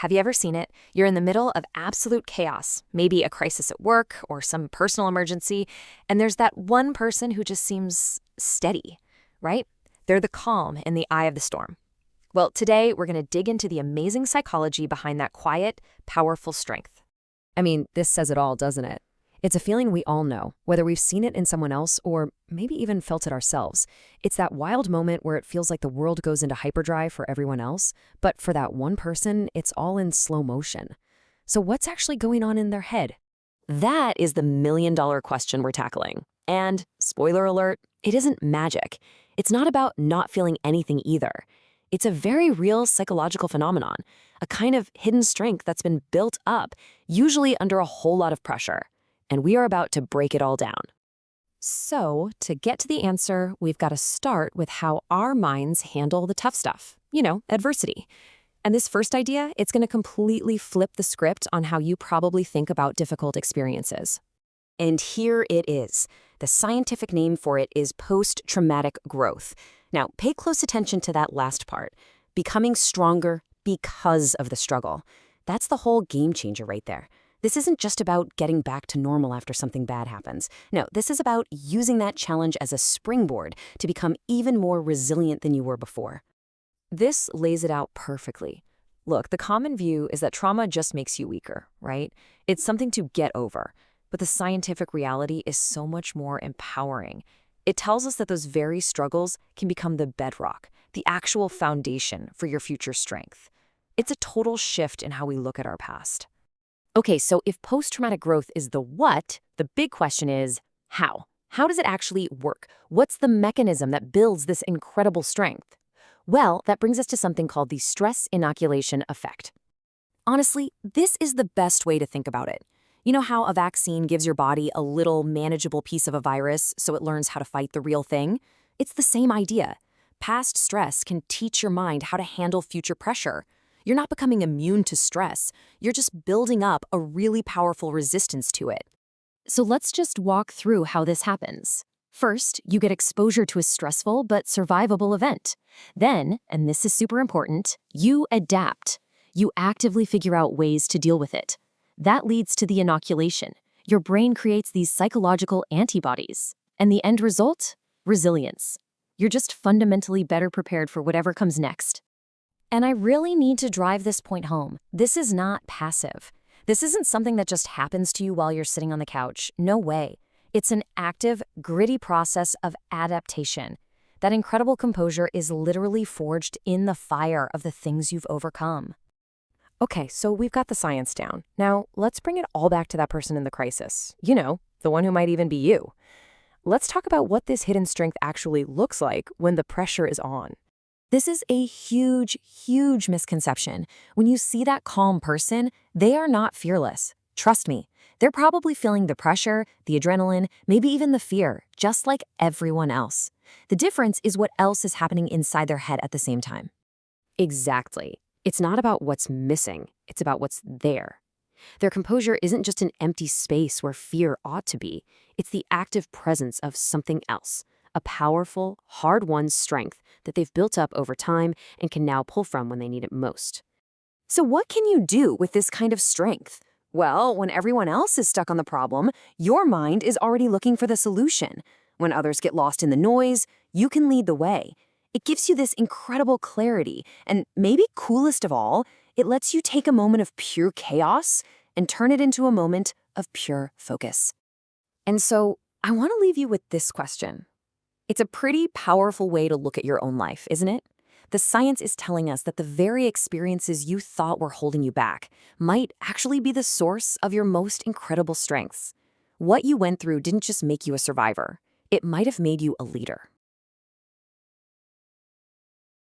Have you ever seen it? You're in the middle of absolute chaos, maybe a crisis at work or some personal emergency, and there's that one person who just seems steady, right? They're the calm in the eye of the storm. Well, today we're going to dig into the amazing psychology behind that quiet, powerful strength. I mean, this says it all, doesn't it? It's a feeling we all know, whether we've seen it in someone else or maybe even felt it ourselves. It's that wild moment where it feels like the world goes into hyperdrive for everyone else, but for that one person, it's all in slow motion. So what's actually going on in their head? That is the million-dollar question we're tackling. And, spoiler alert, it isn't magic. It's not about not feeling anything either. It's a very real psychological phenomenon, a kind of hidden strength that's been built up, usually under a whole lot of pressure. And we are about to break it all down. So, to get to the answer, we've got to start with how our minds handle the tough stuff, adversity. And this first idea, it's going to completely flip the script on how you probably think about difficult experiences. And here it is. The scientific name for it is post-traumatic growth. Now, pay close attention to that last part. Becoming stronger because of the struggle. That's the whole game changer right there. This isn't just about getting back to normal after something bad happens. No, this is about using that challenge as a springboard to become even more resilient than you were before. This lays it out perfectly. Look, the common view is that trauma just makes you weaker, right? It's something to get over. But the scientific reality is so much more empowering. It tells us that those very struggles can become the bedrock, the actual foundation for your future strength. It's a total shift in how we look at our past. Okay, so if post-traumatic growth is the what, the big question is how? How does it actually work? What's the mechanism that builds this incredible strength? Well, that brings us to something called the stress inoculation effect. Honestly, this is the best way to think about it. You know how a vaccine gives your body a little manageable piece of a virus so it learns how to fight the real thing? It's the same idea. Past stress can teach your mind how to handle future pressure. You're not becoming immune to stress. You're just building up a really powerful resistance to it. So let's just walk through how this happens. First, you get exposure to a stressful but survivable event. Then, and this is super important, you adapt. You actively figure out ways to deal with it. That leads to the inoculation. Your brain creates these psychological antibodies. And the end result? Resilience. You're just fundamentally better prepared for whatever comes next. And I really need to drive this point home. This is not passive. This isn't something that just happens to you while you're sitting on the couch. No way. It's an active, gritty process of adaptation. That incredible composure is literally forged in the fire of the things you've overcome. Okay, so we've got the science down. Now, let's bring it all back to that person in the crisis. The one who might even be you. Let's talk about what this hidden strength actually looks like when the pressure is on. This is a huge, huge misconception. When you see that calm person, they are not fearless. Trust me, they're probably feeling the pressure, the adrenaline, maybe even the fear, just like everyone else. The difference is what else is happening inside their head at the same time. Exactly. It's not about what's missing, it's about what's there. Their composure isn't just an empty space where fear ought to be. It's the active presence of something else. A powerful, hard-won strength that they've built up over time and can now pull from when they need it most. So what can you do with this kind of strength? Well, when everyone else is stuck on the problem, your mind is already looking for the solution. When others get lost in the noise, you can lead the way. It gives you this incredible clarity, and maybe coolest of all, it lets you take a moment of pure chaos and turn it into a moment of pure focus. And so, I want to leave you with this question. It's a pretty powerful way to look at your own life, isn't it? The science is telling us that the very experiences you thought were holding you back might actually be the source of your most incredible strengths. What you went through didn't just make you a survivor. It might have made you a leader.